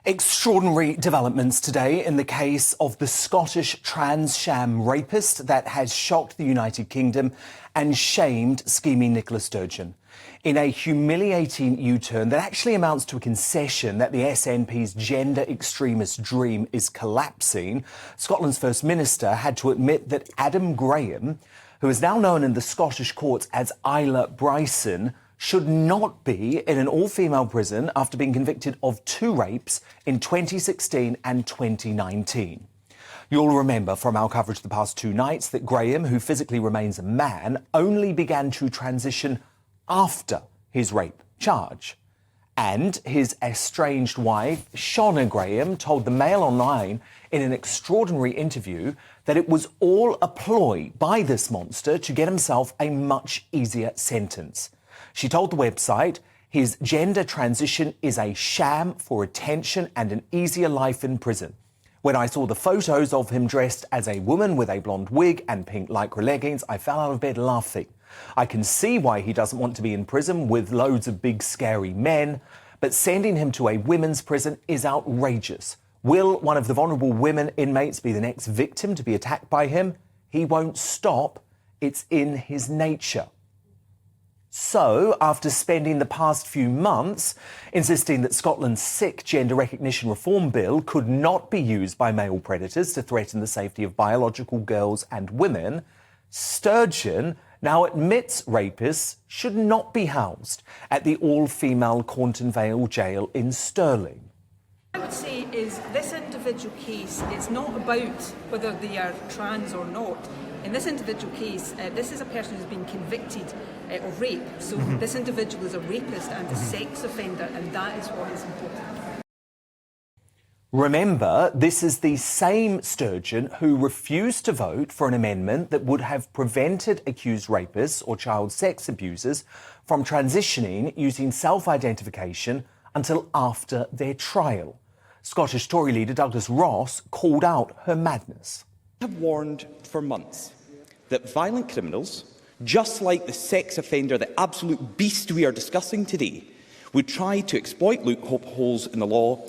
Extraordinary developments today in the case of the Scottish trans sham rapist that has shocked the United Kingdom and shamed scheming Nicola Sturgeon. In a humiliating U-turn that actually amounts to a concession that the SNP's gender extremist dream is collapsing, Scotland's First Minister had to admit that Adam Graham, who is now known in the Scottish courts as Isla Bryson, should not be in an all-female prison after being convicted of 2 rapes in 2016 and 2019. You'll remember from our coverage the past 2 nights that Graham, who physically remains a man, only began to transition after his rape charge. And his estranged wife, Shauna Graham, told the Mail Online in an extraordinary interview that it was all a ploy by this monster to get himself a much easier sentence. She told the website his gender transition is a sham for attention and an easier life in prison. When I saw the photos of him dressed as a woman with a blonde wig and pink lycra leggings, I fell out of bed laughing. I can see why he doesn't want to be in prison with loads of big scary men, but sending him to a women's prison is outrageous. Will one of the vulnerable women inmates be the next victim to be attacked by him? He won't stop. It's in his nature. So, after spending the past few months insisting that Scotland's sick gender recognition reform bill could not be used by male predators to threaten the safety of biological girls and women, Sturgeon now admits rapists should not be housed at the all-female Cornton Vale jail in Stirling. I would say is this individual case, it's not about whether they are trans or not. In this individual case, this is a person who's been convicted of rape. So this individual is a rapist and a sex offender, and that is what is important. Remember, this is the same Sturgeon who refused to vote for an amendment that would have prevented accused rapists or child sex abusers from transitioning using self-identification until after their trial. Scottish Tory leader Douglas Ross called out her madness. Have warned for months that violent criminals, just like the sex offender, the absolute beast we are discussing today, would try to exploit loopholes in the law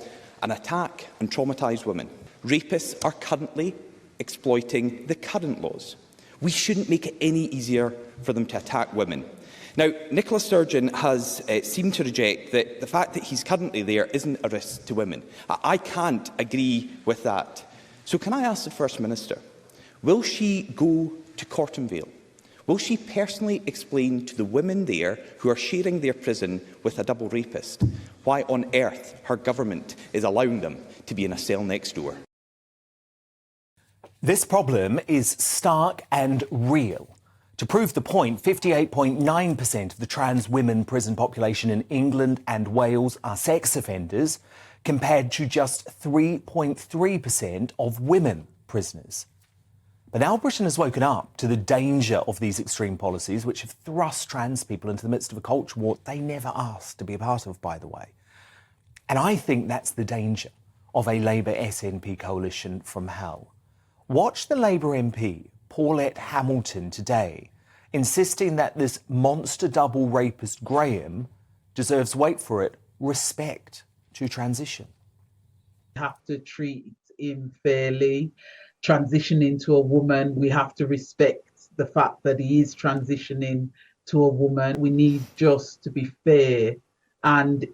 and attack and traumatise women. Rapists are currently exploiting the current laws. We shouldn't make it any easier for them to attack women. Now, Nicola Sturgeon has seemed to reject that the fact that he's currently there isn't a risk to women. I can't agree with that. So can I ask the First Minister, will she go to Cornton Vale? Will she personally explain to the women there who are sharing their prison with a double rapist why on earth her government is allowing them to be in a cell next door? This problem is stark and real. To prove the point, 58.9% of the trans women prison population in England and Wales are sex offenders, compared to just 3.3% of women prisoners. But now Britain has woken up to the danger of these extreme policies, which have thrust trans people into the midst of a culture war they never asked to be a part of, by the way. And I think that's the danger of a Labour SNP coalition from hell. Watch the Labour MP, Paulette Hamilton, today, insisting that this monster double rapist Graham deserves, wait for it, respect to transition. We have to treat him fairly. Transitioning to a woman, we have to respect the fact that he is transitioning to a woman. We need just to be fair, and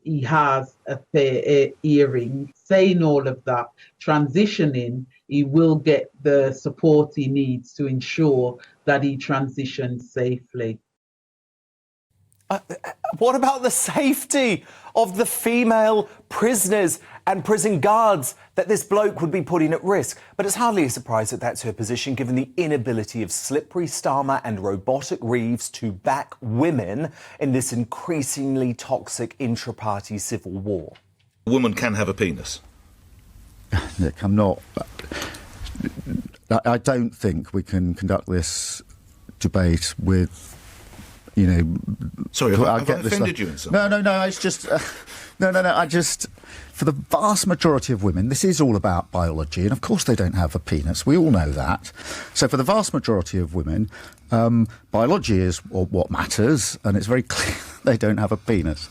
he has a fair hearing. Saying all of that, transitioning, he will get the support he needs to ensure that he transitions safely. What about the safety of the female prisoners and prison guards that this bloke would be putting at risk? But it's hardly a surprise that that's her position, given the inability of Slippery, Starmer and Robotic Reeves to back women in this increasingly toxic intra-party civil war. A woman can have a penis. Look, I don't think we can conduct this debate with, you know... Sorry, have I offended you in some way? No, it's just... I just... For the vast majority of women, this is all about biology, and of course they don't have a penis. We all know that. So for the vast majority of women, biology is what matters, and it's very clear they don't have a penis.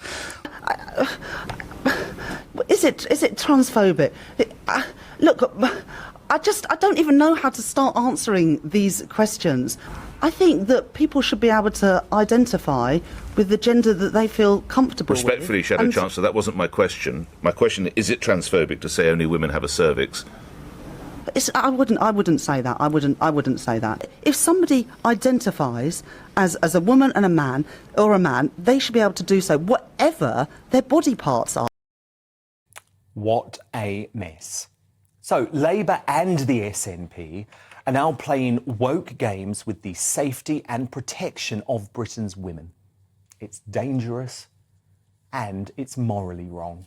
Is it transphobic? Look, I don't even know how to start answering these questions. I think that people should be able to identify with the gender that they feel comfortable with. Respectfully, Shadow Chancellor, that wasn't my question. My question is it transphobic to say only women have a cervix? I wouldn't say that. I wouldn't say that. If somebody identifies as a woman and a man, or a man, they should be able to do so, whatever their body parts are. What a mess. So Labour and the SNP are now playing woke games with the safety and protection of Britain's women. It's dangerous and it's morally wrong.